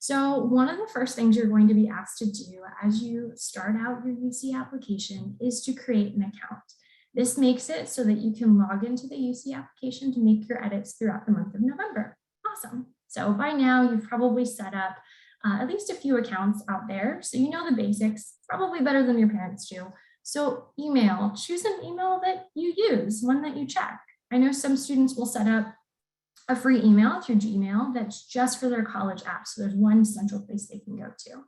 So one of the first things you're going to be asked to do as you start out your UC application is to create an account. This makes it so that you can log into the UC application to make your edits throughout the month of November. Awesome. So by now you've probably set up at least a few accounts out there. So you know the basics, probably better than your parents do. So email, choose an email that you use, one that you check. I know some students will set up a free email through Gmail that's just for their college app. So there's one central place they can go to.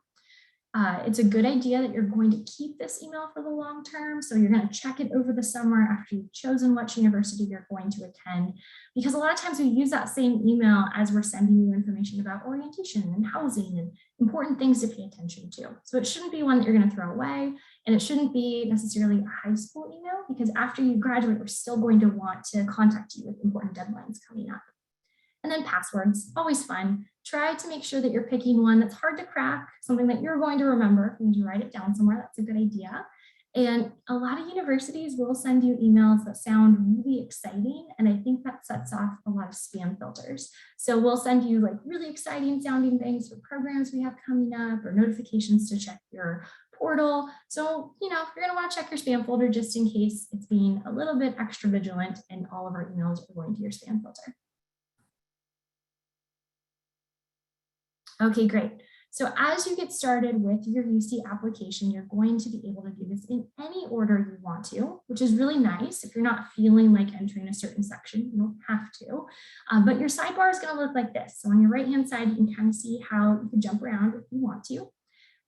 It's a good idea that you're going to keep this email for the long term. So you're going to check it over the summer after you've chosen which university you're going to attend, because a lot of times we use that same email as we're sending you information about orientation and housing and important things to pay attention to. So it shouldn't be one that you're going to throw away, and it shouldn't be necessarily a high school email, because after you graduate, we're still going to want to contact you with important deadlines coming up. And then passwords, always fun. Try to make sure that you're picking one that's hard to crack, something that you're going to remember. If you need to write it down somewhere, that's a good idea. And a lot of universities will send you emails that sound really exciting. And I think that sets off a lot of spam filters. So we'll send you like really exciting sounding things for programs we have coming up or notifications to check your portal. So, you're gonna wanna check your spam folder just in case it's being a little bit extra vigilant and all of our emails are going to your spam filter. Okay, great. So as you get started with your UC application, you're going to be able to do this in any order you want to, which is really nice. If you're not feeling like entering a certain section, you don't have to, but your sidebar is going to look like this. So on your right-hand side, you can kind of see how you can jump around if you want to.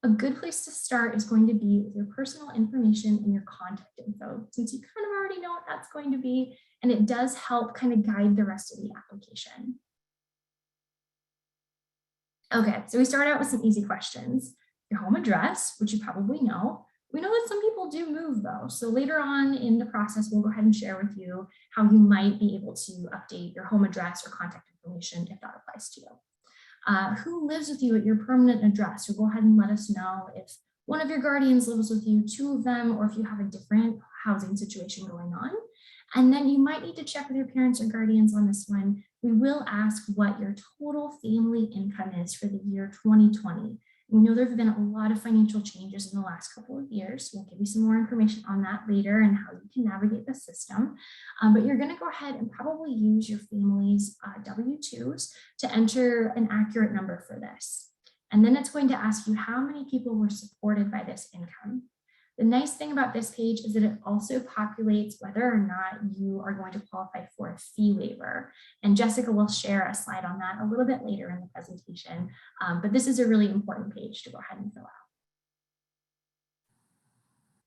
A good place to start is going to be with your personal information and your contact info, since you kind of already know what that's going to be, and it does help kind of guide the rest of the application. Okay, so we start out with some easy questions. Your home address, which you probably know. We know that some people do move though. So later on in the process, we'll go ahead and share with you how you might be able to update your home address or contact information if that applies to you. Who lives with you at your permanent address? So go ahead and let us know if one of your guardians lives with you, two of them, or if you have a different housing situation going on. And then you might need to check with your parents or guardians on this one. We will ask what your total family income is for the year 2020. We know there have been a lot of financial changes in the last couple of years. We'll give you some more information on that later and how you can navigate the system. But you're going to go ahead and probably use your family's W-2s to enter an accurate number for this. And then it's going to ask you how many people were supported by this income. The nice thing about this page is that it also populates whether or not you are going to qualify for a fee waiver. And Jessica will share a slide on that a little bit later in the presentation. But this is a really important page to go ahead and fill out.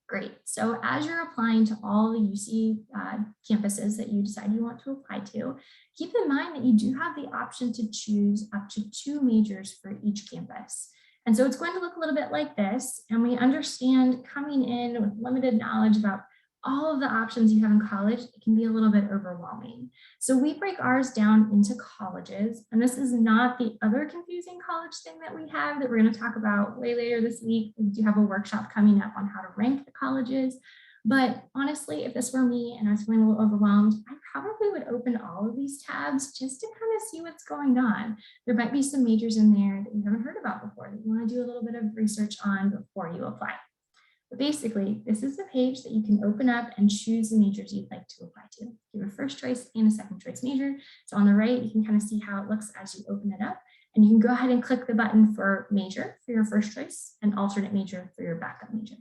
Great. So as you're applying to all the UC campuses that you decide you want to apply to, keep in mind that you do have the option to choose up to 2 majors for each campus. And so it's going to look a little bit like this. And we understand coming in with limited knowledge about all of the options you have in college, it can be a little bit overwhelming. So we break ours down into colleges. And this is not the other confusing college thing that we have that we're going to talk about way later this week. We do have a workshop coming up on how to rank the colleges. But honestly, if this were me and I was feeling a little overwhelmed, I probably would open all of these tabs just to kind of see what's going on. There might be some majors in there that you haven't heard about before that you want to do a little bit of research on before you apply. But basically, this is the page that you can open up and choose the majors you'd like to apply to. You have a first choice and a second choice major. So on the right, you can kind of see how it looks as you open it up. And you can go ahead and click the button for major for your first choice and alternate major for your backup major.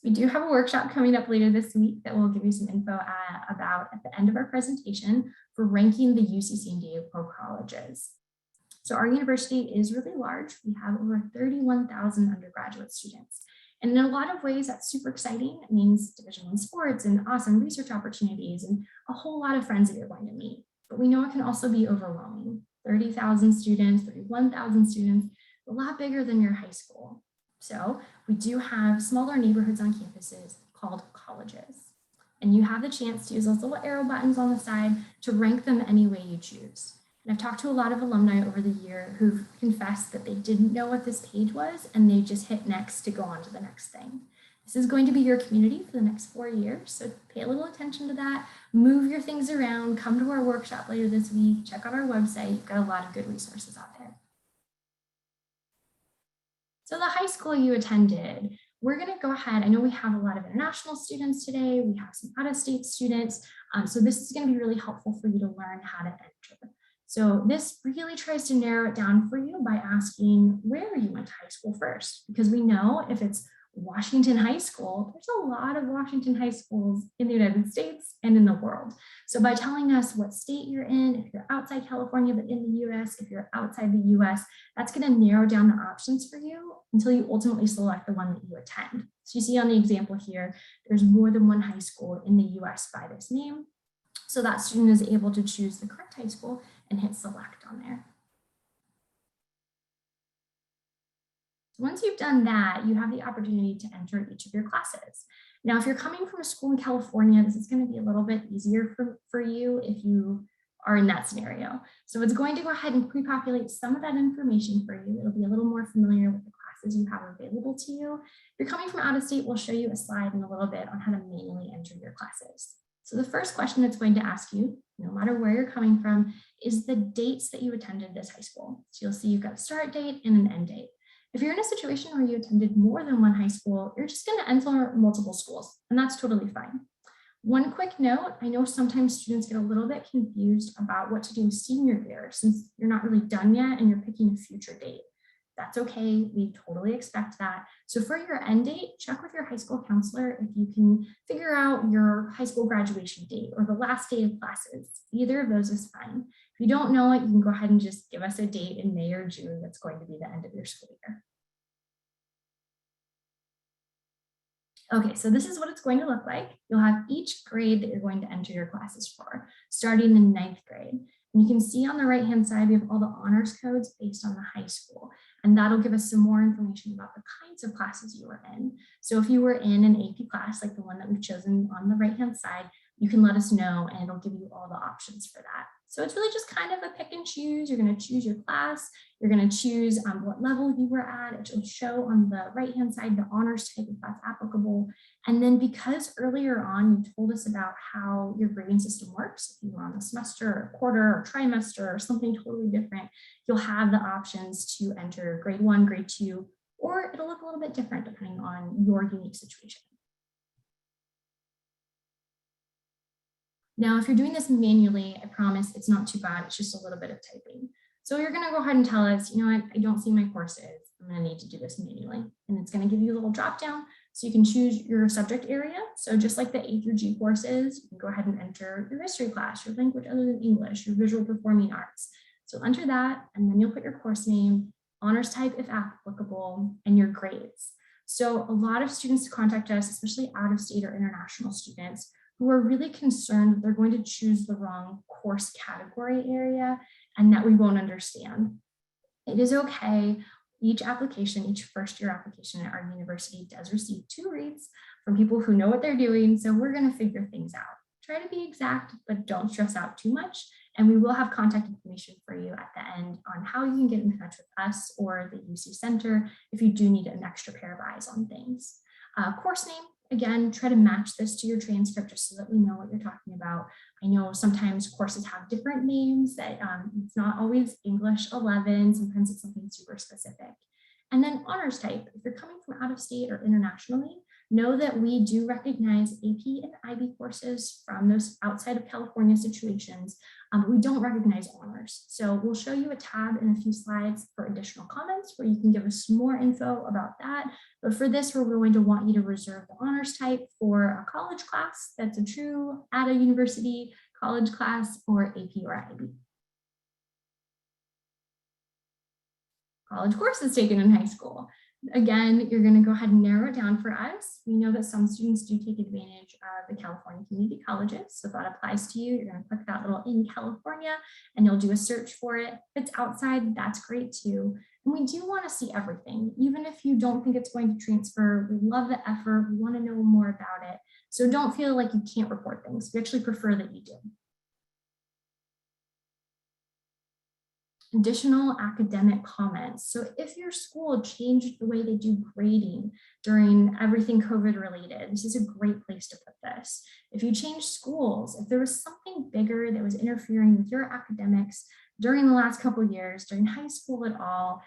We do have a workshop coming up later this week that we'll give you some info about at the end of our presentation for ranking the UC San Diego colleges. So our university is really large. We have over 31,000 undergraduate students. And in a lot of ways, that's super exciting. It means Division I sports and awesome research opportunities and a whole lot of friends that you're going to meet. But we know it can also be overwhelming. 30,000 students, 31,000 students, a lot bigger than your high school. So we do have smaller neighborhoods on campuses called colleges. And you have the chance to use those little arrow buttons on the side to rank them any way you choose. And I've talked to a lot of alumni over the year who've confessed that they didn't know what this page was and they just hit next to go on to the next thing. This is going to be your community for the next 4 years, so pay a little attention to that, move your things around, come to our workshop later this week, check out our website, you've got a lot of good resources out there. So the high school you attended, we're going to go ahead. I know we have a lot of international students today. We have some out-of-state students. So this is going to be really helpful for you to learn how to enter. So this really tries to narrow it down for you by asking where you went to high school first, because we know if it's Washington High School, there's a lot of Washington high schools in the United States and in the world. So by telling us what state you're in, if you're outside California but in the US, if you're outside the US, that's going to narrow down the options for you until you ultimately select the one that you attend. So you see on the example here, there's more than one high school in the US by this name. So that student is able to choose the correct high school and hit select on there. So once you've done that, you have the opportunity to enter each of your classes. Now, if you're coming from a school in California, this is going to be a little bit easier for you if you are in that scenario. So it's going to go ahead and pre-populate some of that information for you. It'll be a little more familiar with the classes you have available to you. If you're coming from out of state, we'll show you a slide in a little bit on how to manually enter your classes. So the first question it's going to ask you, no matter where you're coming from, is the dates that you attended this high school. So you'll see you've got a start date and an end date. If you're in a situation where you attended more than one high school, you're just going to enter multiple schools, and that's totally fine. One quick note, I know sometimes students get a little bit confused about what to do senior year since you're not really done yet and you're picking a future date. That's okay, we totally expect that. So for your end date, check with your high school counselor if you can figure out your high school graduation date or the last day of classes. Either of those is fine. If you don't know it, you can go ahead and just give us a date in May or June that's going to be the end of your school year. Okay, so this is what it's going to look like. You'll have each grade that you're going to enter your classes for, starting in 9th grade. And you can see on the right-hand side, we have all the honors codes based on the high school. And that'll give us some more information about the kinds of classes you were in. So if you were in an AP class, like the one that we've chosen on the right-hand side, you can let us know and it'll give you all the options for that. So it's really just kind of a pick and choose. You're going to choose your class. You're going to choose what level you were at. It will show on the right-hand side the honors type if that's applicable. And then because earlier on you told us about how your grading system works, if you were on a semester or quarter or trimester or something totally different, you'll have the options to enter grade 1, grade 2, or it'll look a little bit different depending on your unique situation. Now, if you're doing this manually, I promise it's not too bad. It's just a little bit of typing. So you're going to go ahead and tell us, you know what, I don't see my courses. I'm going to need to do this manually. And it's going to give you a little drop down so you can choose your subject area. So just like the A through G courses, you can go ahead and enter your history class, your language other than English, your visual performing arts. So enter that, and then you'll put your course name, honors type if applicable, and your grades. So a lot of students contact us, especially out of state or international students, who are really concerned that they're going to choose the wrong course category area and that we won't understand. It is okay. Each application, each first year application at our university does receive 2 reads from people who know what they're doing. So we're going to figure things out. Try to be exact, but don't stress out too much. And we will have contact information for you at the end on how you can get in touch with us or the UC Center if you do need an extra pair of eyes on things. Course name. Again, try to match this to your transcript just so that we know what you're talking about. I know sometimes courses have different names that it's not always English 11, sometimes it's something super specific. And then honors type, if you're coming from out of state or internationally, know that we do recognize AP and IB courses from those outside of California situations, but we don't recognize honors. So we'll show you a tab in a few slides for additional comments where you can give us more info about that. But for this, we're going to want you to reserve the honors type for a college class that's a true at a university college class or AP or IB. College courses taken in high school. Again, you're going to go ahead and narrow it down for us. We know that some students do take advantage of the California community colleges. So if that applies to you, you're going to click that little in California and you'll do a search for it. If it's outside, that's great too. And we do want to see everything. Even if you don't think it's going to transfer, we love the effort. We want to know more about it. So don't feel like you can't report things. We actually prefer that you do. additional academic comments. So if your school changed the way they do grading during everything COVID related, this is a great place to put this. If you change schools, if there was something bigger that was interfering with your academics during the last couple of years, during high school at all,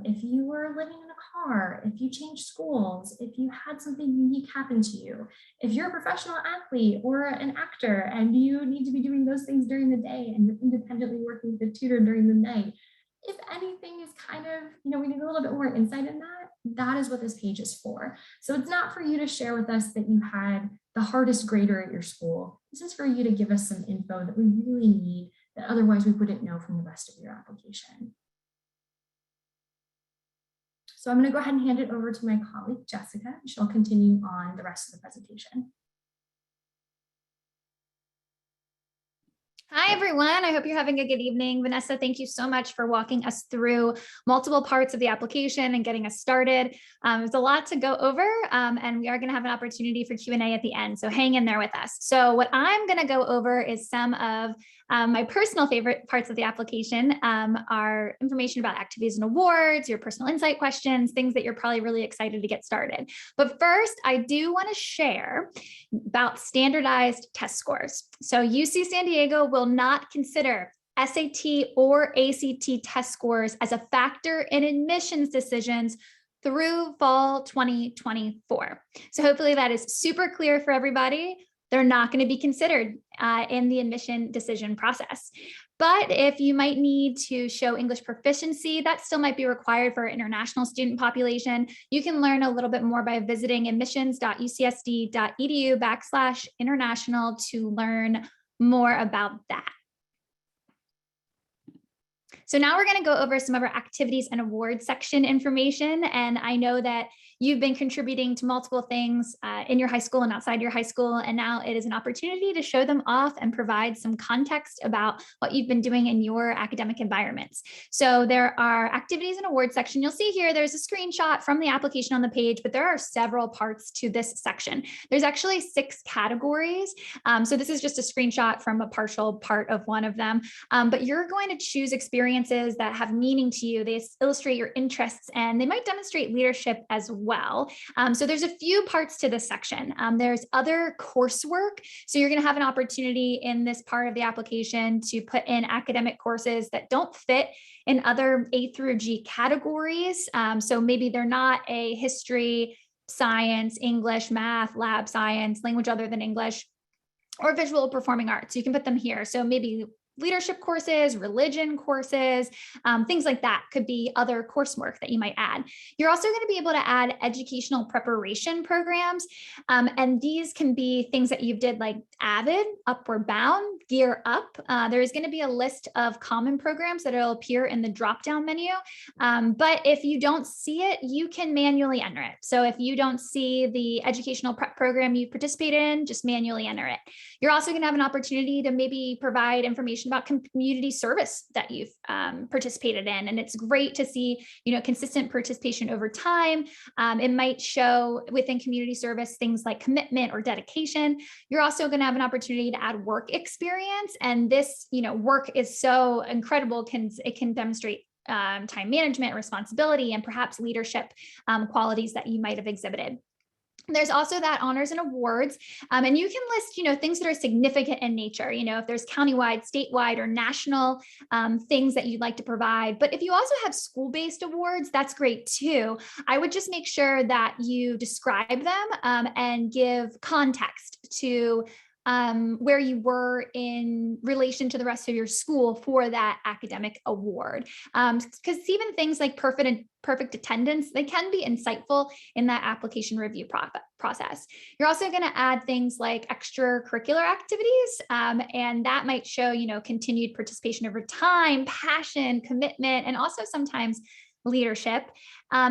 if you were living in a car, if you changed schools, if you had something unique happen to you, if you're a professional athlete or an actor and you need to be doing those things during the day and you're independently working with a tutor during the night, if anything is kind of, we need a little bit more insight in that, that is what this page is for. So it's not for you to share with us that you had the hardest grader at your school. This is for you to give us some info that we really need that otherwise we wouldn't know from the rest of your application. So I'm going to go ahead and hand it over to my colleague, Jessica. She'll continue on the rest of the presentation. Hi, everyone. I hope you're having a good evening. Vanessa, thank you so much for walking us through multiple parts of the application and getting us started. There's a lot to go over, and we are going to have an opportunity for Q&A at the end, so hang in there with us. So what I'm going to go over is some of my personal favorite parts of the application are information about activities and awards, your personal insight questions, things that you're probably really excited to get started. But first, I do want to share about standardized test scores. So UC San Diego will not consider SAT or ACT test scores as a factor in admissions decisions through fall 2024. So hopefully that is super clear for everybody. They're not going to be considered in the admission decision process. But if you might need to show English proficiency, that still might be required for our international student population. You can learn a little bit more by visiting admissions.ucsd.edu/international to learn more about that. So now we're going to go over some of our activities and awards section information. And I know that you've been contributing to multiple things in your high school and outside your high school. And now it is an opportunity to show them off and provide some context about what you've been doing in your academic environments. So there are activities and awards section. You'll see here, there's a screenshot from the application on the page, but there are several parts to this section. There's actually 6 categories. So this is just a screenshot from a partial part of one of them. But you're going to choose experiences that have meaning to you. They illustrate your interests and they might demonstrate leadership as well. So there's a few parts to this section. There's other coursework. So you're going to have an opportunity in this part of the application to put in academic courses that don't fit in other A through G categories. So maybe they're not a history, science, English, math, lab science, language other than English, or visual performing arts. You can put them here. So maybe leadership courses, religion courses, things like that could be other coursework that you might add. You're also going to be able to add educational preparation programs. And these can be things that you did like AVID, Upward Bound, Gear Up. There is going to be a list of common programs that will appear in the drop-down menu. But if you don't see it, you can manually enter it. So if you don't see the educational prep program you participated in, just manually enter it. You're also going to have an opportunity to maybe provide information about community service that you've participated in. And it's great to see, consistent participation over time. It might show within community service things like commitment or dedication. You're also going to have an opportunity to add work experience. And this, work is so incredible. It can demonstrate time management, responsibility, and perhaps leadership qualities that you might have exhibited. There's also that honors and awards, and you can list, things that are significant in nature, if there's countywide, statewide, or national things that you'd like to provide. But if you also have school-based awards, that's great too. I would just make sure that you describe them and give context to where you were in relation to the rest of your school for that academic award. Because even things like perfect attendance, they can be insightful in that application review process. You're also going to add things like extracurricular activities, and that might show, continued participation over time, passion, commitment, and also sometimes leadership.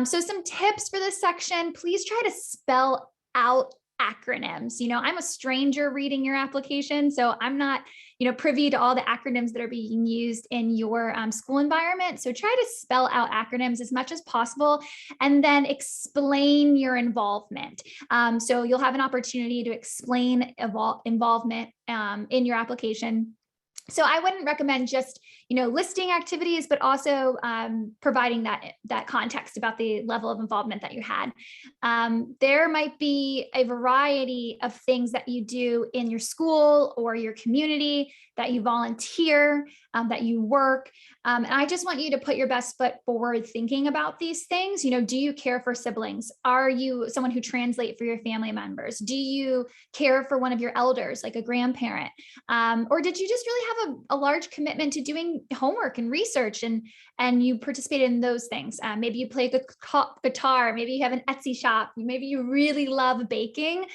So some tips for this section, please try to spell out acronyms. I'm a stranger reading your application, so I'm not, privy to all the acronyms that are being used in your school environment. So try to spell out acronyms as much as possible, and then explain your involvement. So you'll have an opportunity to explain involvement in your application. So I wouldn't recommend just, listing activities, but also providing that context about the level of involvement that you had. There might be a variety of things that you do in your school or your community, that you volunteer, that you work. And I just want you to put your best foot forward thinking about these things. Do you care for siblings? Are you someone who translates for your family members? Do you care for one of your elders, like a grandparent? Or did you just really have a large commitment to doing homework and research, and you participated in those things? Maybe you play guitar, maybe you have an Etsy shop, maybe you really love baking.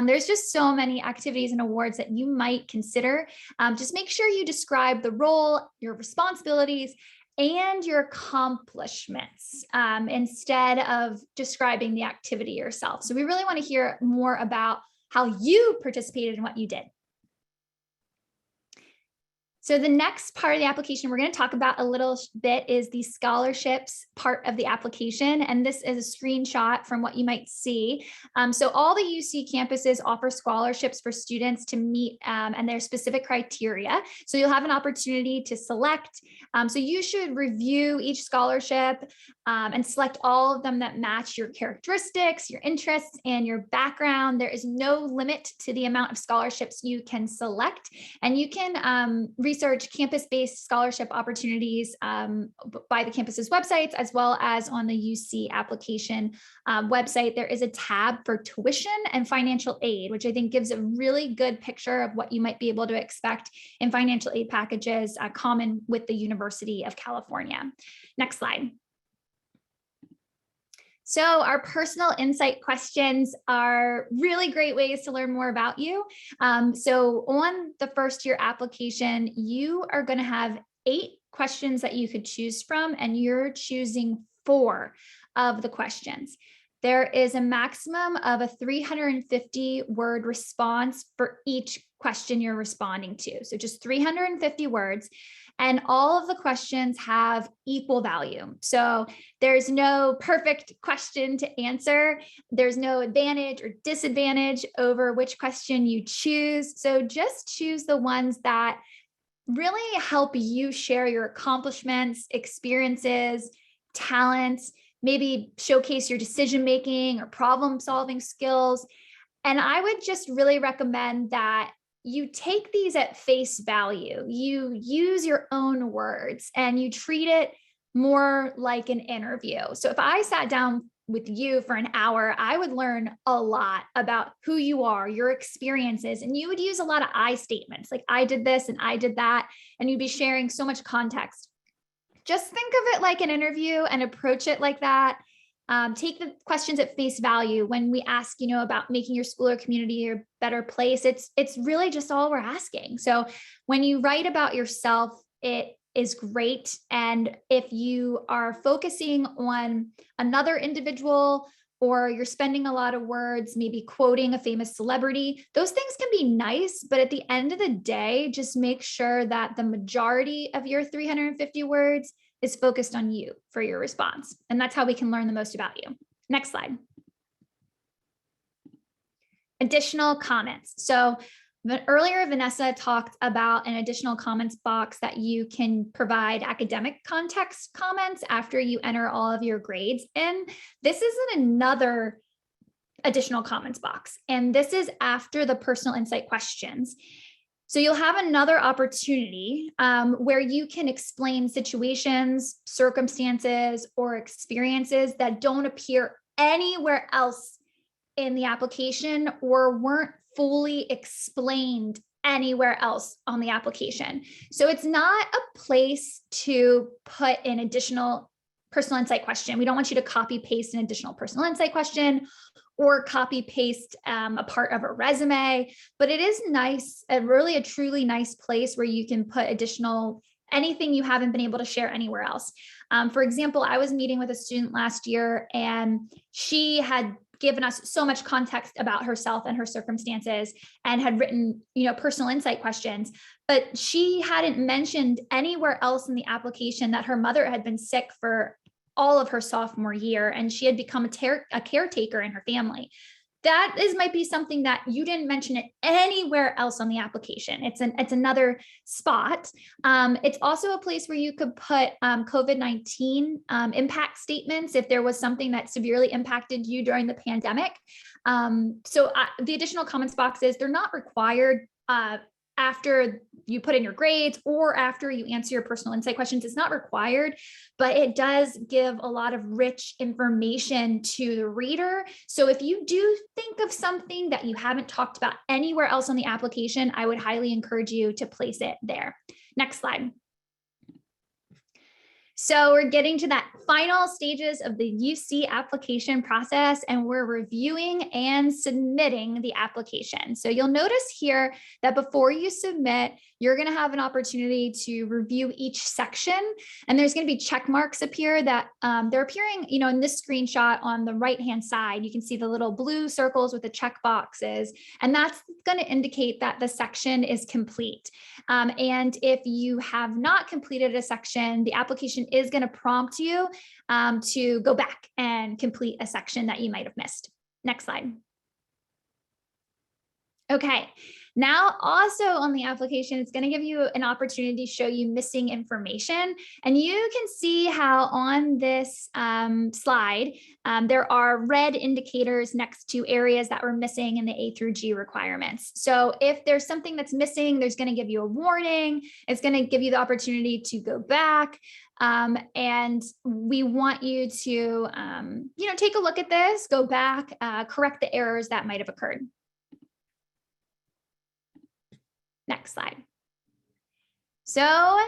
There's just so many activities and awards that you might consider. Just make sure you describe the role, your responsibilities, and your accomplishments instead of describing the activity yourself. So we really want to hear more about how you participated in what you did. So the next part of the application we're going to talk about a little bit is the scholarships part of the application. And this is a screenshot from what you might see. So all the UC campuses offer scholarships for students to meet and their specific criteria. So you'll have an opportunity to select. So you should review each scholarship and select all of them that match your characteristics, your interests, and your background. There is no limit to the amount of scholarships you can select, and you can research campus-based scholarship opportunities by the campus's websites, as well as on the UC application website. There is a tab for tuition and financial aid, which I think gives a really good picture of what you might be able to expect in financial aid packages common with the University of California. Next slide. So our personal insight questions are really great ways to learn more about you. So on the first year application, you are going to have 8 questions that you could choose from, and you're choosing 4 of the questions. There is a maximum of a 350-word response for each question you're responding to. So just 350 words. And all of the questions have equal value. So there's no perfect question to answer. There's no advantage or disadvantage over which question you choose. So just choose the ones that really help you share your accomplishments, experiences, talents, maybe showcase your decision-making or problem-solving skills. And I would just really recommend that you take these at face value. You use your own words and you treat it more like an interview. So if I sat down with you for an hour, I would learn a lot about who you are, your experiences, and you would use a lot of I statements, like I did this and I did that, and you'd be sharing so much context. Just think of it like an interview and approach it like that. Take the questions at face value. When we ask, about making your school or community a better place, it's really just all we're asking. So when you write about yourself, it is great. And if you are focusing on another individual, or you're spending a lot of words, maybe quoting a famous celebrity, those things can be nice, but at the end of the day, just make sure that the majority of your 350 words is focused on you for your response. And that's how we can learn the most about you. Next slide. Additional comments. So earlier, Vanessa talked about an additional comments box that you can provide academic context comments after you enter all of your grades in. This is another additional comments box, and this is after the personal insight questions. So you'll have another opportunity where you can explain situations, circumstances, or experiences that don't appear anywhere else in the application or weren't fully explained anywhere else on the application. So it's not a place to put an additional personal insight question. We don't want you to copy paste an additional personal insight question or copy paste a part of a resume, but it is nice, a truly nice place where you can put additional anything you haven't been able to share anywhere else. For example, I was meeting with a student last year, and she had given us so much context about herself and her circumstances and had written, personal insight questions, but she hadn't mentioned anywhere else in the application that her mother had been sick for all of her sophomore year, and she had become a caretaker in her family. might be something that you didn't mention it anywhere else on the application. It's another spot. It's also a place where you could put COVID-19 impact statements if there was something that severely impacted you during the pandemic. So the additional comments boxes, they're not required after you put in your grades or after you answer your personal insight questions. It's not required, but it does give a lot of rich information to the reader. So if you do think of something that you haven't talked about anywhere else on the application, I would highly encourage you to place it there. Next slide. So we're getting to that final stages of the UC application process, and we're reviewing and submitting the application. So you'll notice here that before you submit, you're going to have an opportunity to review each section, and there's going to be check marks appear that they're appearing, in this screenshot on the right-hand side. You can see the little blue circles with the check boxes, and that's going to indicate that the section is complete. And if you have not completed a section, the application is going to prompt you to go back and complete a section that you might have missed. Next slide. Okay, now also on the application, it's going to give you an opportunity to show you missing information. And you can see how on this slide, there are red indicators next to areas that were missing in the A through G requirements. So if there's something that's missing, there's going to give you a warning. It's going to give you the opportunity to go back. And we want you to, take a look at this, go back, correct the errors that might have occurred. Next slide. So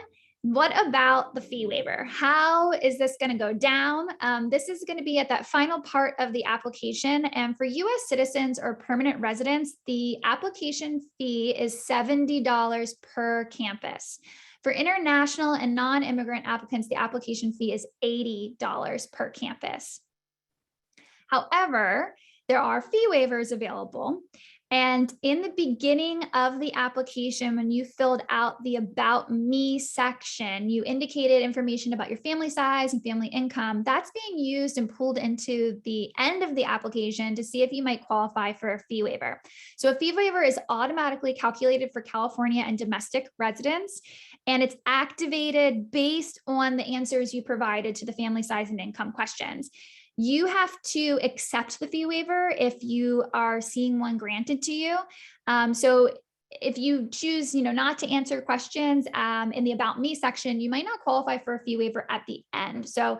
what about the fee waiver? How is this going to go down? This is going to be at that final part of the application. And for US citizens or permanent residents, the application fee is $70 per campus. For international and non-immigrant applicants, the application fee is $80 per campus. However, there are fee waivers available. And in the beginning of the application, when you filled out the About Me section, you indicated information about your family size and family income. That's being used and pulled into the end of the application to see if you might qualify for a fee waiver. So a fee waiver is automatically calculated for California and domestic residents, and it's activated based on the answers you provided to the family size and income questions. You have to accept the fee waiver if you are seeing one granted to you. So if you choose, not to answer questions in the About Me section, you might not qualify for a fee waiver at the end. So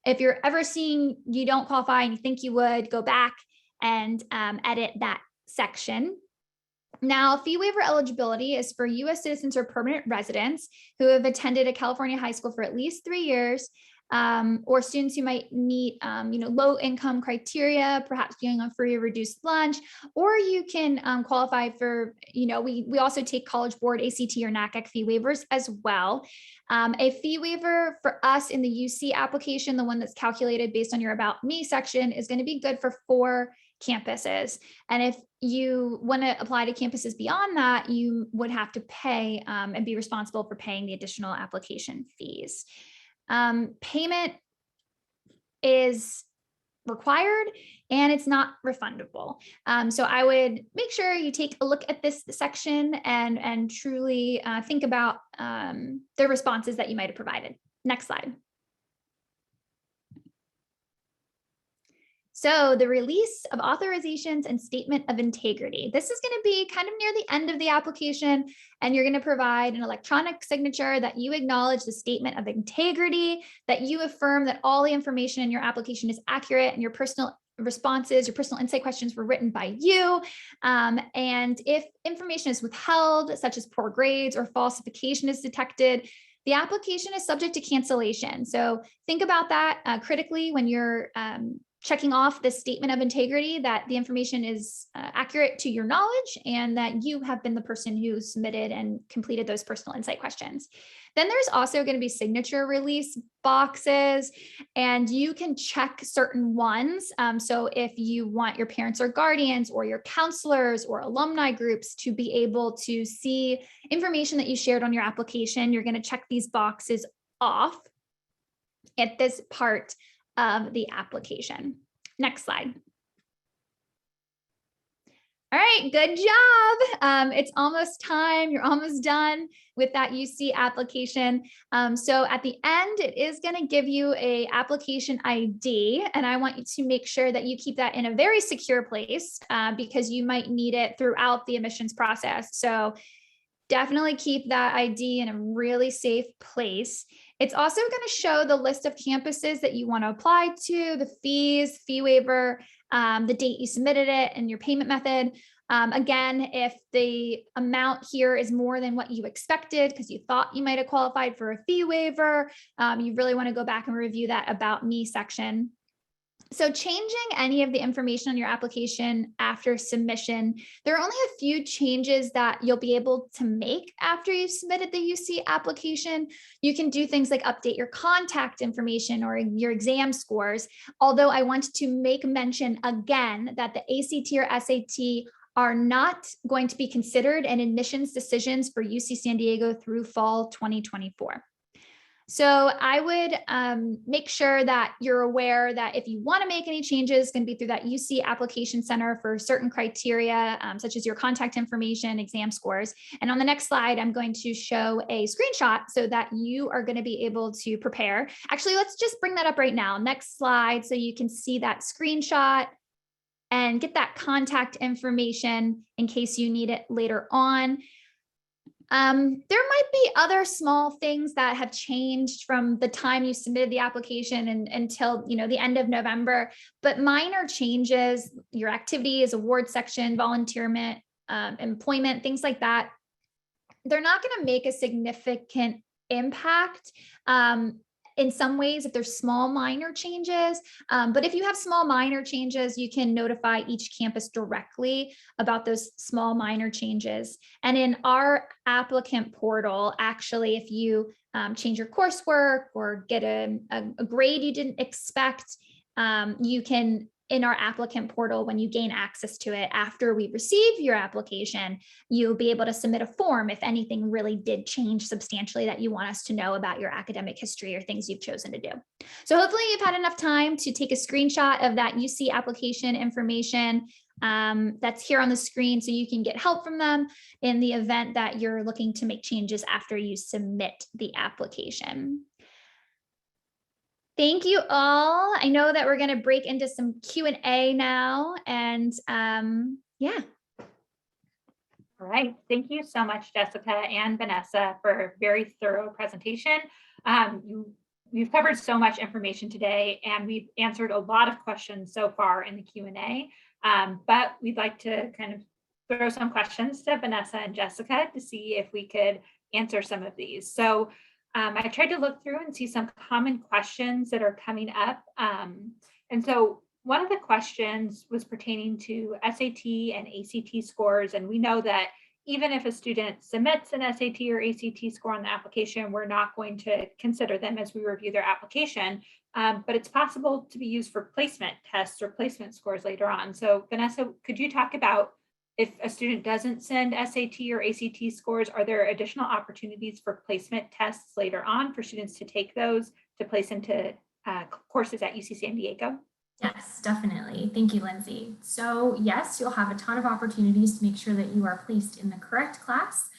if you're ever seeing you don't qualify and you think you would, go back and edit that section. Now, fee waiver eligibility is for US citizens or permanent residents who have attended a California high school for at least 3 years, or students who might meet, low income criteria, perhaps being on free or reduced lunch, or you can qualify for, we also take College Board, ACT, or NACAC fee waivers as well. A fee waiver for us in the UC application, the one that's calculated based on your About Me section, is going to be good for 4 campuses. And if you want to apply to campuses beyond that, you would have to pay and be responsible for paying the additional application fees. Payment is required and it's not refundable. So I would make sure you take a look at this section and truly think about the responses that you might have provided. Next slide. So the release of authorizations and statement of integrity. This is going to be kind of near the end of the application, and you're going to provide an electronic signature that you acknowledge the statement of integrity, that you affirm that all the information in your application is accurate and your personal responses, your personal insight questions were written by you. And if information is withheld, such as poor grades or falsification is detected, the application is subject to cancellation. So think about that critically when you're checking off this statement of integrity, that the information is accurate to your knowledge and that you have been the person who submitted and completed those personal insight questions. Then there's also going to be signature release boxes, and you can check certain ones. So if you want your parents or guardians or your counselors or alumni groups to be able to see information that you shared on your application, you're going to check these boxes off at this part of the application. Next slide. All right, good job. It's almost time. You're almost done with that UC application. So at the end, it is going to give you a application ID, and I want you to make sure that you keep that in a very secure place because you might need it throughout the admissions process. So definitely keep that ID in a really safe place. It's also going to show the list of campuses that you want to apply to, the fees, fee waiver, the date you submitted it, and your payment method. Again, if the amount here is more than what you expected because you thought you might have qualified for a fee waiver, you really want to go back and review that About Me section. So changing any of the information on your application after submission, there are only a few changes that you'll be able to make after you've submitted the UC application. You can do things like update your contact information or your exam scores. Although I want to make mention again that the ACT or SAT are not going to be considered in admissions decisions for UC San Diego through fall 2024. So I would make sure that you're aware that if you want to make any changes, it's going to be through that UC Application Center for certain criteria, such as your contact information, exam scores. And on the next slide, I'm going to show a screenshot so that you are going to be able to prepare. Actually, let's just bring that up right now. Next slide, so you can see that screenshot and get that contact information in case you need it later on. There might be other small things that have changed from the time you submitted the application and until the end of November, but minor changes, your activities, award section, volunteerment, employment, things like that, they're not going to make a significant impact. In some ways, if there's small minor changes, but if you have small minor changes, you can notify each campus directly about those small minor changes. And in our applicant portal, actually, if you change your coursework or get a grade you didn't expect, you can, in our applicant portal, when you gain access to it after we receive your application, you'll be able to submit a form if anything really did change substantially that you want us to know about your academic history or things you've chosen to do. So hopefully you've had enough time to take a screenshot of that UC application information that's here on the screen so you can get help from them in the event that you're looking to make changes after you submit the application. Thank you all. I know that we're going to break into some Q&A now, and yeah. All right. Thank you so much, Jessica and Vanessa, for a very thorough presentation. You've covered so much information today, and we've answered a lot of questions so far in the Q&A, but we'd like to kind of throw some questions to Vanessa and Jessica to see if we could answer some of these. So I tried to look through and see some common questions that are coming up. And so one of the questions was pertaining to SAT and ACT scores. And we know that even if a student submits an SAT or ACT score on the application, we're not going to consider them as we review their application. But it's possible to be used for placement tests or placement scores later on. So Vanessa, could you talk about if a student doesn't send SAT or ACT scores, are there additional opportunities for placement tests later on for students to take those to place into courses at UC San Diego? Yes, definitely. Thank you, Lindsay. So yes, you'll have a ton of opportunities to make sure that you are placed in the correct class.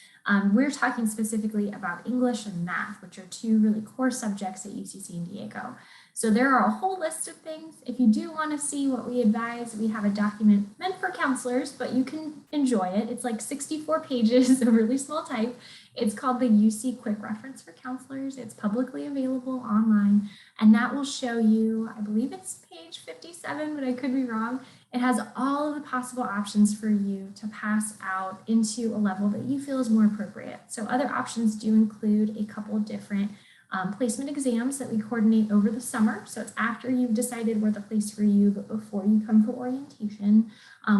We're talking specifically about English and math, which are two really core subjects at UC San Diego. So there are a whole list of things. If you do want to see what we advise, we have a document meant for counselors, but you can enjoy it. It's like 64 pages of really small type. It's called the UC Quick Reference for Counselors. It's publicly available online, and that will show you, I believe it's page 57, but I could be wrong. It has all of the possible options for you to pass out into a level that you feel is more appropriate. So other options do include a couple different placement exams that we coordinate over the summer. So it's after you've decided we're the place for you, but before you come for orientation.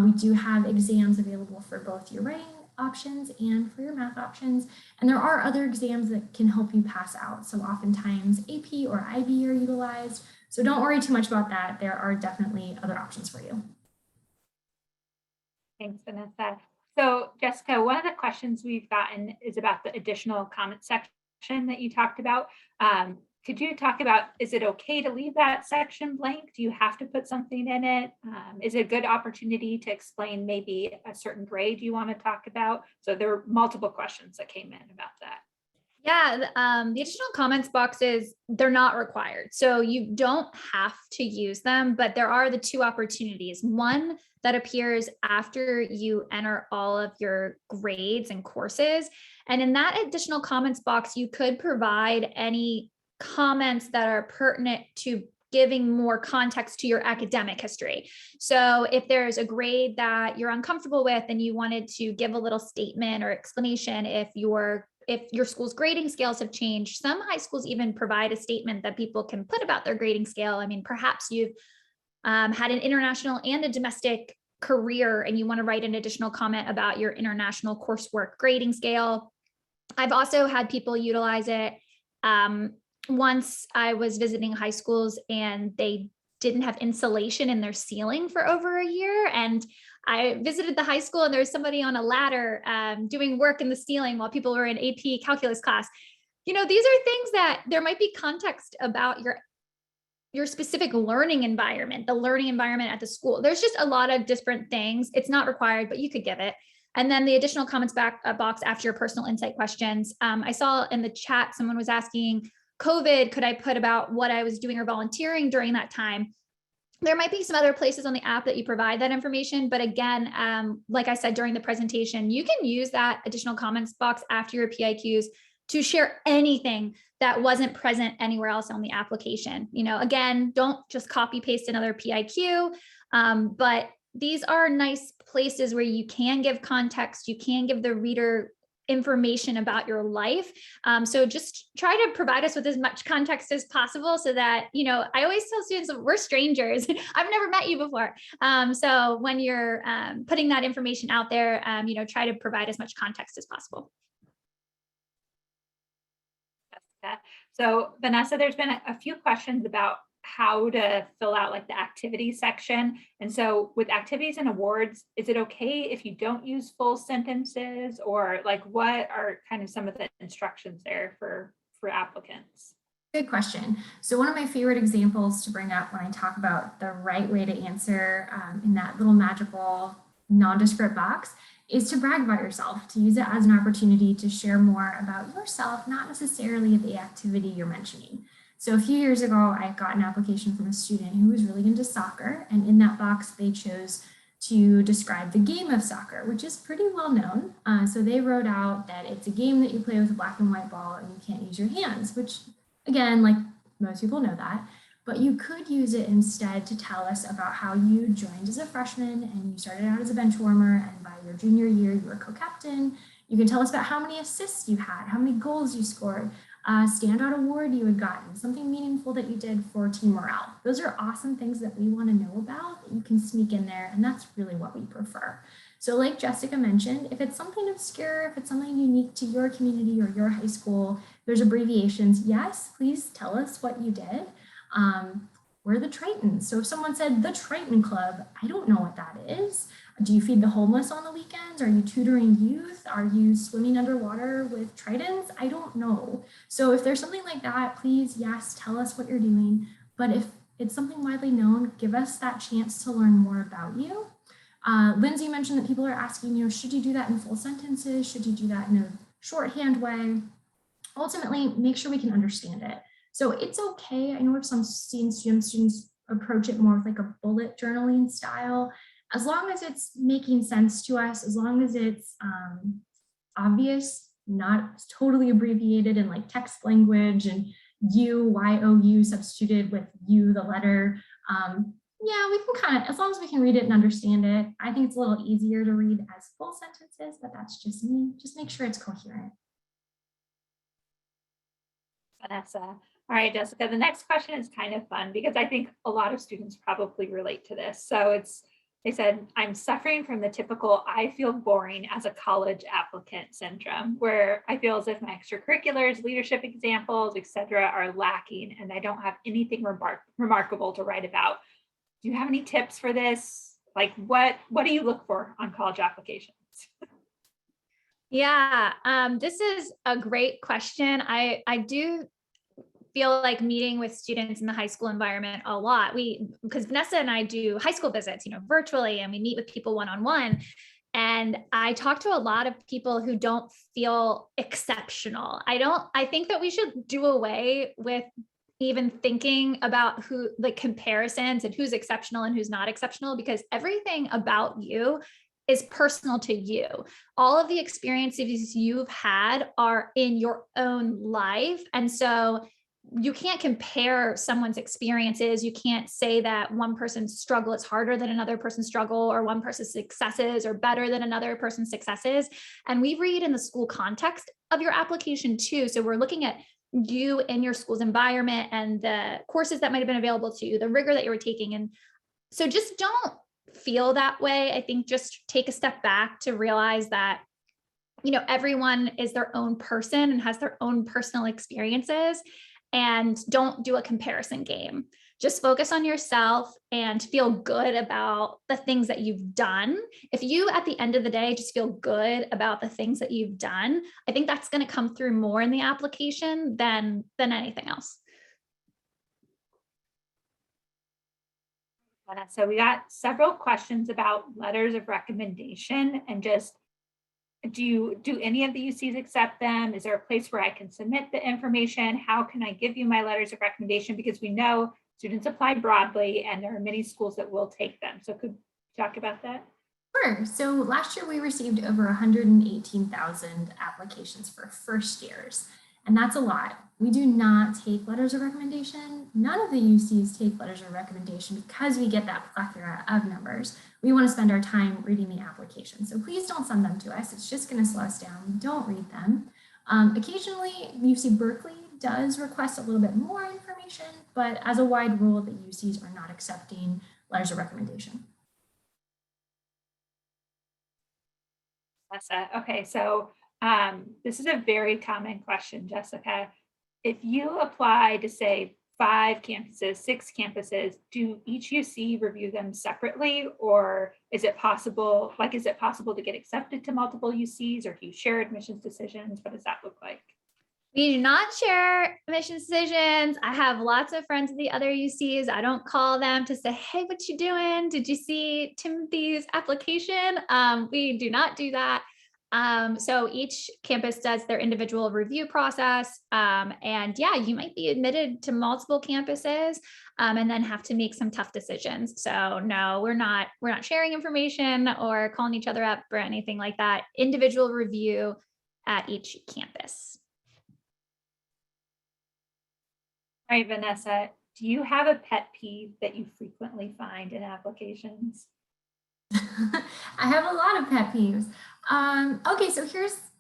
We do have exams available for both your writing options and for your math options. And there are other exams that can help you pass out. So oftentimes AP or IB are utilized. So don't worry too much about that. There are definitely other options for you. Thanks, Vanessa. So Jessica, one of the questions we've gotten is about the additional comment section that you talked about. could you talk about, is it okay to leave that section blank? Do you have to put something in it? Is it a good opportunity to explain maybe a certain grade you want to talk about? So there were multiple questions that came in about that. Yeah, the additional comments boxes, they're not required. So you don't have to use them, but there are the two opportunities. One that appears after you enter all of your grades and courses. And in that additional comments box, you could provide any comments that are pertinent to giving more context to your academic history. So if there's a grade that you're uncomfortable with and you wanted to give a little statement or explanation, if your school's grading scales have changed, some high schools even provide a statement that people can put about their grading scale. I mean, perhaps you've had an international and a domestic career and you want to write an additional comment about your international coursework grading scale. I've also had people utilize it. Once I was visiting high schools and they didn't have insulation in their ceiling for over a year. And I visited the high school and there was somebody on a ladder doing work in the ceiling while people were in AP calculus class. These are things that there might be context about your specific learning environment, the learning environment at the school. There's just a lot of different things. It's not required, but you could give it. And then the additional comments box after your personal insight questions. I saw in the chat, someone was asking, COVID, could I put about what I was doing or volunteering during that time? There might be some other places on the app that you provide that information. But again, like I said during the presentation, you can use that additional comments box after your PIQs to share anything that wasn't present anywhere else on the application. Again, don't just copy paste another PIQ, but these are nice places where you can give context, you can give the reader information about your life. So just try to provide us with as much context as possible so that, I always tell students that we're strangers. I've never met you before. So when you're putting that information out there, try to provide as much context as possible. So Vanessa, there's been a few questions about how to fill out like the activities section. And so with activities and awards, is it okay if you don't use full sentences, or like what are kind of some of the instructions there for applicants? Good question. So one of my favorite examples to bring up when I talk about the right way to answer in that little magical nondescript box is to brag about yourself, to use it as an opportunity to share more about yourself, not necessarily the activity you're mentioning. So a few years ago, I got an application from a student who was really into soccer, and in that box, they chose to describe the game of soccer, which is pretty well known. So they wrote out that it's a game that you play with a black and white ball and you can't use your hands, which again, like most people know that, but you could use it instead to tell us about how you joined as a freshman and you started out as a bench warmer, and by your junior year, you were co-captain. You can tell us about how many assists you had, how many goals you scored, standout award you had gotten, something meaningful that you did for team morale. Those are awesome things that we want to know about that you can sneak in there, and that's really what we prefer. So like Jessica mentioned, if it's something obscure, if it's something unique to your community or your high school, there's abbreviations. Yes, please tell us what you did. We're the Triton. So if someone said the Triton Club, I don't know what that is. Do you feed the homeless on the weekends? Are you tutoring youth? Are you swimming underwater with Tritons? I don't know. So if there's something like that, please, yes, tell us what you're doing. But if it's something widely known, give us that chance to learn more about you. Lindsay mentioned that people are asking, should you do that in full sentences? Should you do that in a shorthand way? Ultimately, make sure we can understand it. So it's okay. I know some students approach it more with like a bullet journaling style. As long as it's making sense to us, as long as it's obvious, not totally abbreviated in like text language and you substituted with you, the letter. Yeah, we can as long as we can read it and understand it. I think it's a little easier to read as full sentences, but that's just me. Just make sure it's coherent. Vanessa. All right, Jessica, the next question is kind of fun because I think a lot of students probably relate to this. So they said, I'm suffering from the typical I feel boring as a college applicant syndrome, where I feel as if my extracurriculars, leadership examples, etc., are lacking and I don't have anything remarkable to write about. Do you have any tips for this? Like what do you look for on college applications? Yeah, this is a great question. I do feel like meeting with students in the high school environment a lot. Because Vanessa and I do high school visits, virtually, and we meet with people one-on-one. And I talk to a lot of people who don't feel exceptional. I think that we should do away with even thinking about who, like, comparisons and who's exceptional and who's not exceptional, because everything about you is personal to you. All of the experiences you've had are in your own life. And so you can't compare someone's experiences. You can't say that one person's struggle is harder than another person's struggle, or one person's successes are better than another person's successes. And we read in the school context of your application too. So we're looking at you in your school's environment and the courses that might have been available to you, the rigor that you were taking. And so just don't feel that way. I think just take a step back to realize that, everyone is their own person and has their own personal experiences, and don't do a comparison game. Just focus on yourself and feel good about the things that you've done. If you, at the end of the day, just feel good about the things that you've done, I think that's going to come through more in the application than anything else. So we got several questions about letters of recommendation, and just, do any of the UCs accept them? Is there a place where I can submit the information? How can I give you my letters of recommendation? Because we know students apply broadly and there are many schools that will take them. So could you talk about that? Sure. So last year we received over 118,000 applications for first years, and that's a lot. We do not take letters of recommendation. None of the UCs take letters of recommendation because we get that plethora of numbers. We want to spend our time reading the application. So please don't send them to us. It's just going to slow us down. Don't read them. Occasionally, UC Berkeley does request a little bit more information, but as a wide rule, the UCs are not accepting letters of recommendation. Okay, so this is a very common question, Jessica. If you apply to, say, 5 campuses, 6 campuses, do each UC review them separately, or is it possible to get accepted to multiple UCs, or do you share admissions decisions? What does that look like? We do not share admissions decisions. I have lots of friends at the other UCs. I don't call them to say, hey, what you doing? Did you see Timothy's application? We do not do that. So each campus does their individual review process. And yeah, you might be admitted to multiple campuses and then have to make some tough decisions. So no, we're not sharing information or calling each other up or anything like that. Individual review at each campus. All right, Vanessa, do you have a pet peeve that you frequently find in applications? I have a lot of pet peeves. Okay, so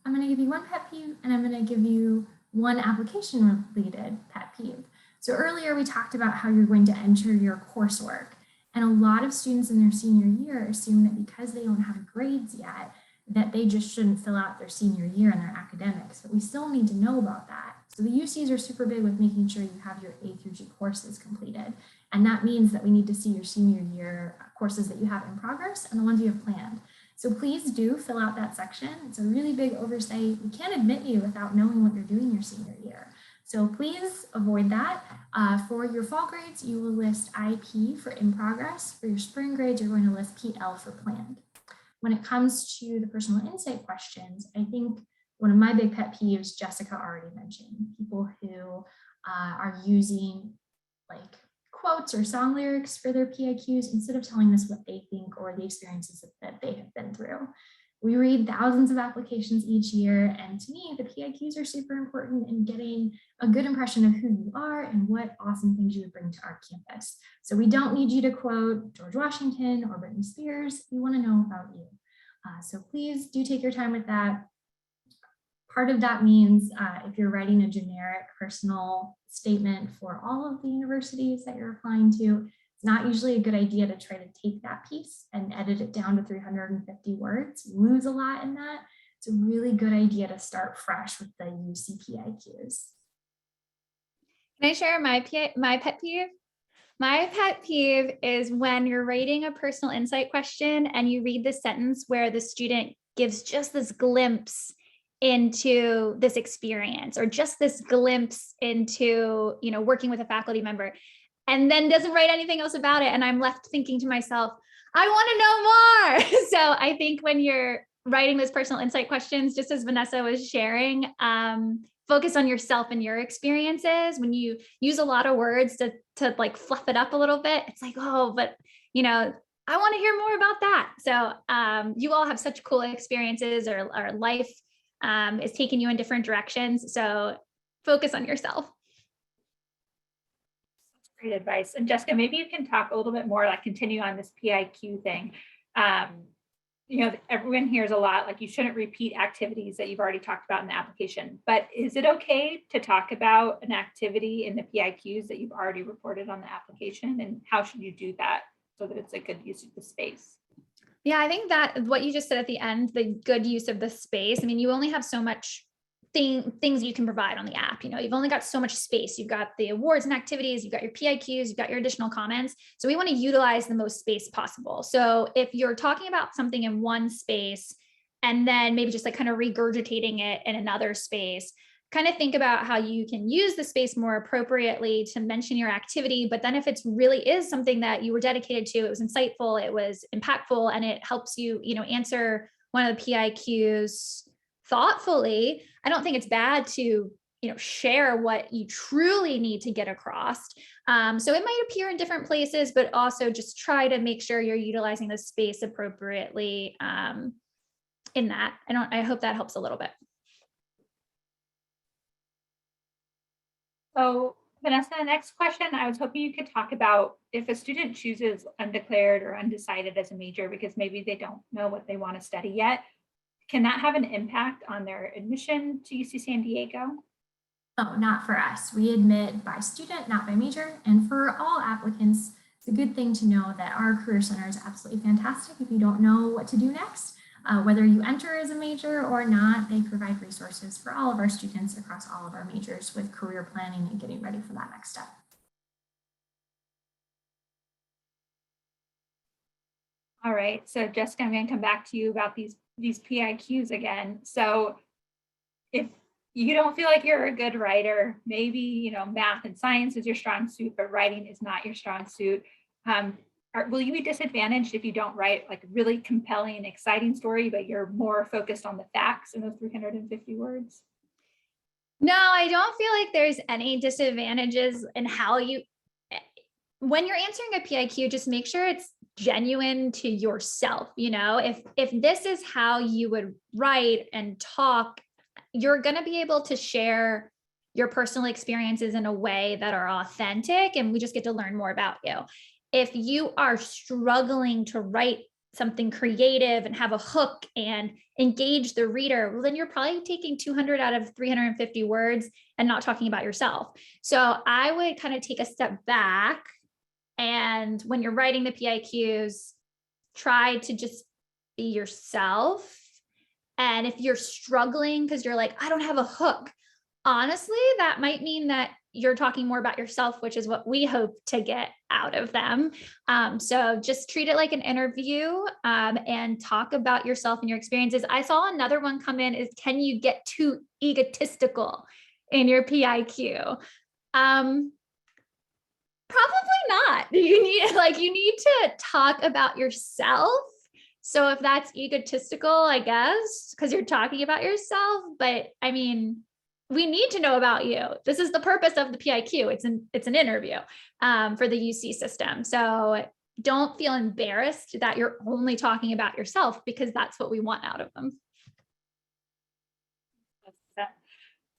I'm going to give you one pet peeve, and I'm going to give you one application related pet peeve. So earlier we talked about how you're going to enter your coursework, and a lot of students in their senior year assume that because they don't have grades yet, that they just shouldn't fill out their senior year in their academics, but we still need to know about that. So the UCs are super big with making sure you have your A through G courses completed. And that means that we need to see your senior year courses that you have in progress and the ones you have planned. So please do fill out that section. It's a really big oversight. We can't admit you without knowing what you're doing your senior year. So please avoid that. For your fall grades, you will list IP for in progress. For your spring grades, you're going to list PL for planned. When it comes to the personal insight questions, I think one of my big pet peeves, Jessica already mentioned, people who are using like quotes or song lyrics for their PIQs instead of telling us what they think or the experiences that they have been through. We read thousands of applications each year, and to me, the PIQs are super important in getting a good impression of who you are and what awesome things you would bring to our campus. So we don't need you to quote George Washington or Britney Spears. We want to know about you. So please do take your time with that. Part of that means if you're writing a generic personal statement for all of the universities that you're applying to, it's not usually a good idea to try to take that piece and edit it down to 350 words. You lose a lot in that. It's a really good idea to start fresh with the UC PIQs. Can I share my pet peeve? My pet peeve is when you're writing a personal insight question and you read the sentence where the student gives just this glimpse into this experience, or just this glimpse into, working with a faculty member, and then doesn't write anything else about it. And I'm left thinking to myself, I want to know more. So I think when you're writing those personal insight questions, just as Vanessa was sharing, focus on yourself and your experiences. When you use a lot of words to like fluff it up a little bit, it's like, oh, but I want to hear more about that. So you all have such cool experiences, or life is taking you in different directions. So focus on yourself. Great advice. And Jessica, maybe you can talk a little bit more, like continue on this PIQ thing. Everyone hears a lot, like you shouldn't repeat activities that you've already talked about in the application, but is it okay to talk about an activity in the PIQs that you've already reported on the application, and how should you do that so that it's a good use of the space? Yeah, I think that what you just said at the end, the good use of the space. I mean, you only have so much things you can provide on the app. You've only got so much space. You've got the awards and activities, you've got your PIQs, you've got your additional comments. So we want to utilize the most space possible. So if you're talking about something in one space and then maybe just like kind of regurgitating it in another space, kind of think about how you can use the space more appropriately to mention your activity. But then if it's really is something that you were dedicated to, it was insightful, it was impactful, and it helps you, answer one of the PIQs thoughtfully, I don't think it's bad to, share what you truly need to get across. So it might appear in different places, but also just try to make sure you're utilizing the space appropriately in that. I hope that helps a little bit. So Vanessa, next question, I was hoping you could talk about if a student chooses undeclared or undecided as a major because maybe they don't know what they want to study yet, can that have an impact on their admission to UC San Diego? No, not for us. We admit by student, not by major. And for all applicants, it's a good thing to know that our Career Center is absolutely fantastic. If you don't know what to do next, whether you enter as a major or not, they provide resources for all of our students across all of our majors with career planning and getting ready for that next step. All right, so Jessica, I'm going to come back to you about these PIQs again. So if you don't feel like you're a good writer, maybe math and science is your strong suit, but writing is not your strong suit. Will you be disadvantaged if you don't write like a really compelling, exciting story, but you're more focused on the facts in those 350 words? No, I don't feel like there's any disadvantages in how when you're answering a PIQ, just make sure it's genuine to yourself. If this is how you would write and talk, you're going to be able to share your personal experiences in a way that are authentic, and we just get to learn more about you. If you are struggling to write something creative and have a hook and engage the reader, well, then you're probably taking 200 out of 350 words and not talking about yourself. So I would kind of take a step back, and when you're writing the PIQs, try to just be yourself. And if you're struggling because you're like, I don't have a hook, honestly, that might mean that you're talking more about yourself, which is what we hope to get out of them. So just treat it like an interview and talk about yourself and your experiences. I saw another one come in is, can you get too egotistical in your PIQ? Probably not. You need to talk about yourself. So if that's egotistical, I guess, because you're talking about yourself, but I mean, we need to know about you. This is the purpose of the PIQ. It's an interview for the UC system. So don't feel embarrassed that you're only talking about yourself, because that's what we want out of them.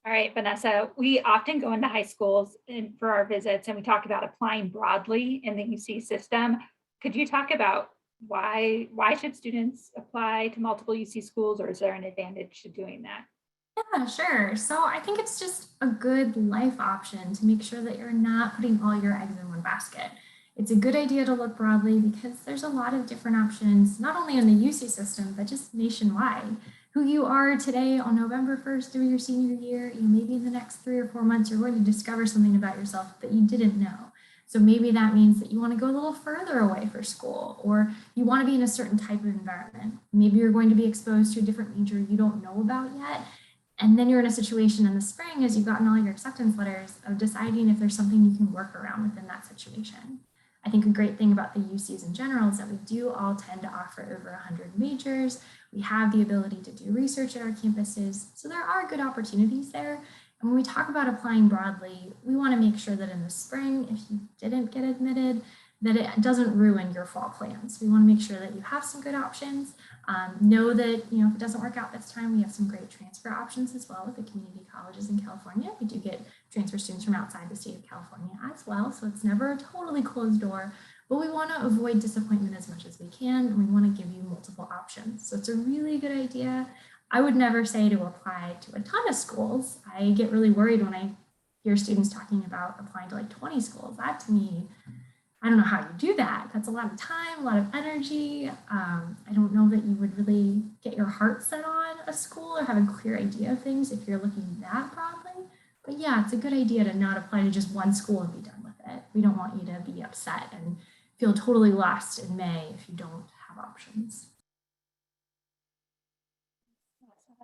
All right, Vanessa, we often go into high schools for our visits and we talk about applying broadly in the UC system. Could you talk about why should students apply to multiple UC schools, or is there an advantage to doing that? Yeah, sure. So I think it's just a good life option to make sure that you're not putting all your eggs in one basket. It's a good idea to look broadly because there's a lot of different options, not only in the UC system, but just nationwide. Who you are today on November 1st through your senior year, maybe in the next 3 or 4 months, you're going to discover something about yourself that you didn't know. So maybe that means that you want to go a little further away for school, or you want to be in a certain type of environment. Maybe you're going to be exposed to a different major you don't know about yet. And then you're in a situation in the spring, as you've gotten all your acceptance letters, of deciding if there's something you can work around within that situation. I think a great thing about the UCs in general is that we do all tend to offer over 100 majors. We have the ability to do research at our campuses. So there are good opportunities there. And when we talk about applying broadly, we want to make sure that in the spring, if you didn't get admitted, that it doesn't ruin your fall plans. We want to make sure that you have some good options. Know that, if it doesn't work out this time, we have some great transfer options as well with the community colleges in California. We do get transfer students from outside the state of California as well. So it's never a totally closed door, but we want to avoid disappointment as much as we can. And we want to give you multiple options. So it's a really good idea. I would never say to apply to a ton of schools. I get really worried when I hear students talking about applying to like 20 schools. That to me, I don't know how you do that. That's a lot of time, a lot of energy. I don't know that you would really get your heart set on a school or have a clear idea of things if you're looking that broadly. But yeah, it's a good idea to not apply to just one school and be done with it. We don't want you to be upset and feel totally lost in May if you don't have options.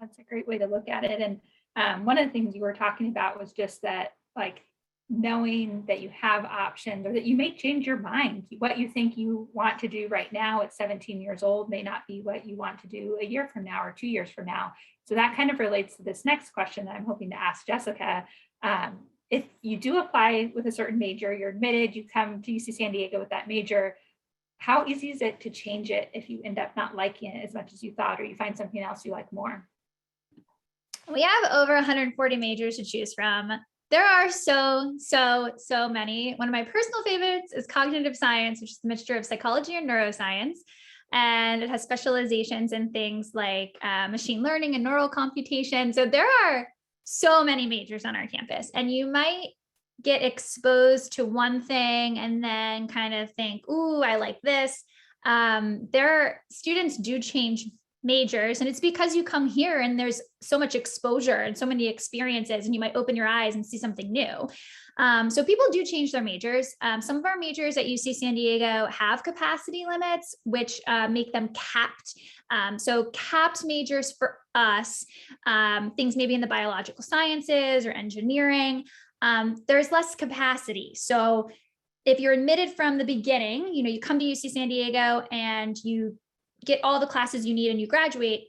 That's a great way to look at it. And one of the things you were talking about was just that, like, knowing that you have options or that you may change your mind. What you think you want to do right now at 17 years old may not be what you want to do a year from now or 2 years from now. So that kind of relates to this next question that I'm hoping to ask Jessica. If you do apply with a certain major, you're admitted, you come to UC San Diego with that major, how easy is it to change it if you end up not liking it as much as you thought, or you find something else you like more? We have over 140 majors to choose from. There are so many. One of my personal favorites is cognitive science, which is a mixture of psychology and neuroscience. And it has specializations in things like machine learning and neural computation. So there are so many majors on our campus, and you might get exposed to one thing and then kind of think, ooh, I like this. Students do change majors, and it's because you come here and there's so much exposure and so many experiences, and you might open your eyes and see something new. So people do change their majors. Some of our majors at UC San Diego have capacity limits, which make them capped. So capped majors for us, things maybe in the biological sciences or engineering, there's less capacity. So if you're admitted from the beginning, you come to UC San Diego and you get all the classes you need and you graduate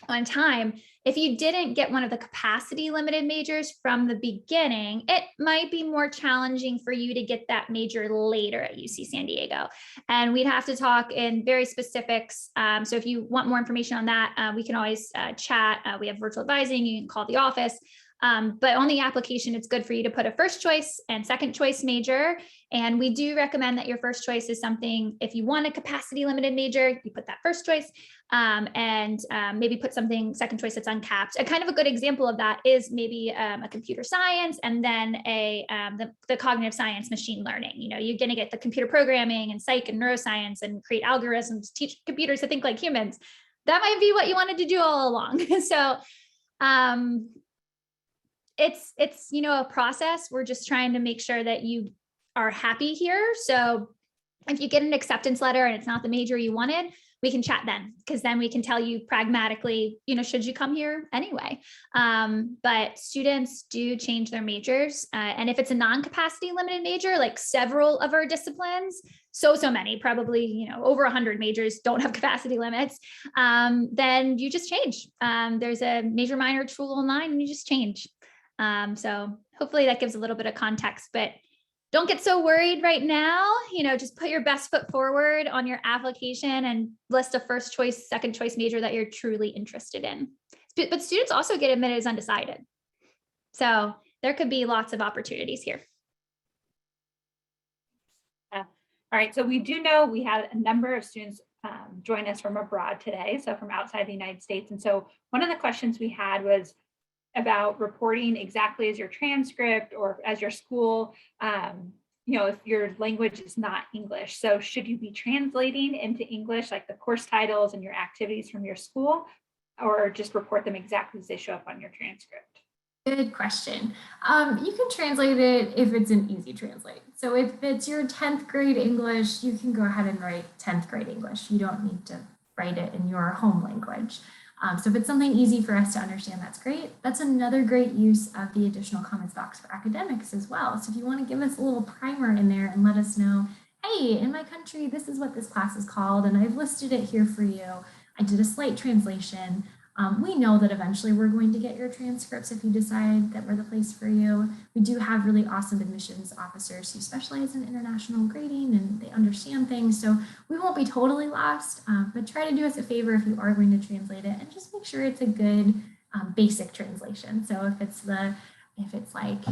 on time. If you didn't get one of the capacity limited majors from the beginning, it might be more challenging for you to get that major later at UC San Diego. And we'd have to talk in very specifics. So if you want more information on that, we can always chat. We have virtual advising. You can call the office. But on the application, it's good for you to put a first choice and second choice major. And we do recommend that your first choice is something, if you want a capacity limited major, you put that first choice, and maybe put something second choice that's uncapped. A kind of a good example of that is maybe a computer science and then the cognitive science machine learning. You're going to get the computer programming and psych and neuroscience and create algorithms, teach computers to think like humans. That might be what you wanted to do all along. So it's a process. We're just trying to make sure that you are happy here. So if you get an acceptance letter and it's not the major you wanted, we can chat then, because then we can tell you pragmatically, should you come here anyway? But students do change their majors. And if it's a non-capacity limited major, like several of our disciplines, so many, probably, over 100 majors don't have capacity limits, then you just change. There's a major minor tool online and you just change. So hopefully that gives a little bit of context, but don't get so worried right now. Just put your best foot forward on your application and list a first choice, second choice major that you're truly interested in. But students also get admitted as undecided. So there could be lots of opportunities here. All right, so we do know we had a number of students join us from abroad today, so from outside the United States. And so one of the questions we had was about reporting exactly as your transcript or as your school, if your language is not English. So should you be translating into English, like the course titles and your activities from your school, or just report them exactly as they show up on your transcript? Good question. You can translate it if it's an easy translate. So if it's your 10th grade English, you can go ahead and write 10th grade English. You don't need to write it in your home language. So if it's something easy for us to understand, that's great. That's another great use of the additional comments box for academics as well. So if you want to give us a little primer in there and let us know, hey, in my country, this is what this class is called, and I've listed it here for you. I did a slight translation. We know that eventually we're going to get your transcripts if you decide that we're the place for you. We do have really awesome admissions officers who specialize in international grading and they understand things. So we won't be totally lost, but try to do us a favor if you are going to translate it and just make sure it's a good basic translation. So if it's like,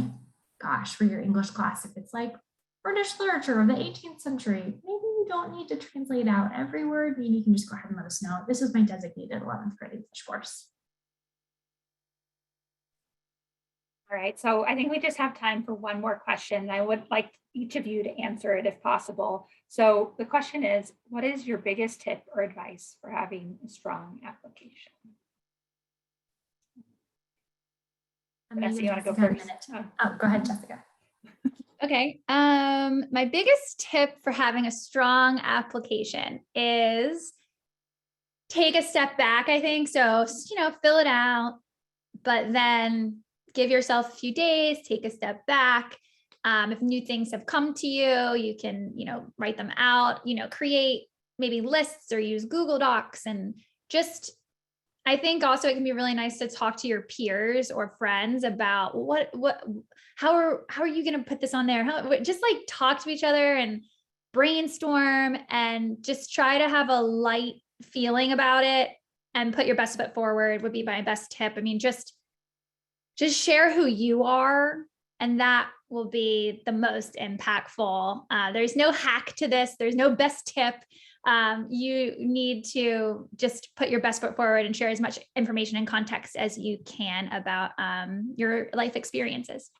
gosh, for your English class, if it's like British literature of the 18th century, maybe you don't need to translate out every word. Maybe you can just go ahead and let us know. This is my designated 11th grade English course. All right, so I think we just have time for one more question. I would like each of you to answer it if possible. So the question is, what is your biggest tip or advice for having a strong application? Vanessa, you want to go first? Oh, go ahead, Jessica. Okay. My biggest tip for having a strong application is take a step back, I think. So, fill it out, but then give yourself a few days, take a step back. If new things have come to you, you can, write them out, create maybe lists or use Google Docs, and just, I think also it can be really nice to talk to your peers or friends about how are you going to put this on there? Just like talk to each other and brainstorm and just try to have a light feeling about it and put your best foot forward would be my best tip. I mean, just share who you are, and that will be the most impactful. There's no hack to this. There's no best tip. You need to just put your best foot forward and share as much information and context as you can about your life experiences.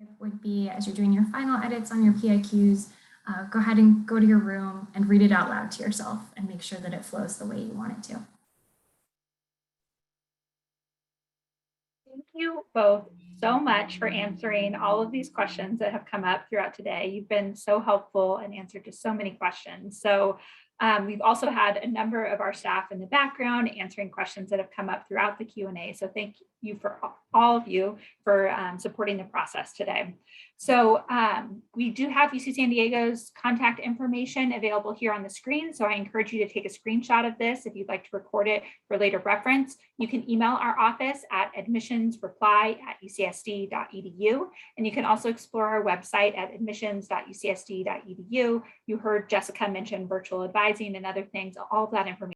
It would be, as you're doing your final edits on your PIQs, go ahead and go to your room and read it out loud to yourself and make sure that it flows the way you want it to. Thank you both so much for answering all of these questions that have come up throughout today. You've been so helpful and answered to so many questions. So we've also had a number of our staff in the background answering questions that have come up throughout the Q&A. So thank you for all of you for supporting the process today. So we do have UC San Diego's contact information available here on the screen. So I encourage you to take a screenshot of this if you'd like to record it for later reference. You can email our office at admissionsreply@ucsd.edu. And you can also explore our website at admissions.ucsd.edu. You heard Jessica mention virtual advising and other things. All of that information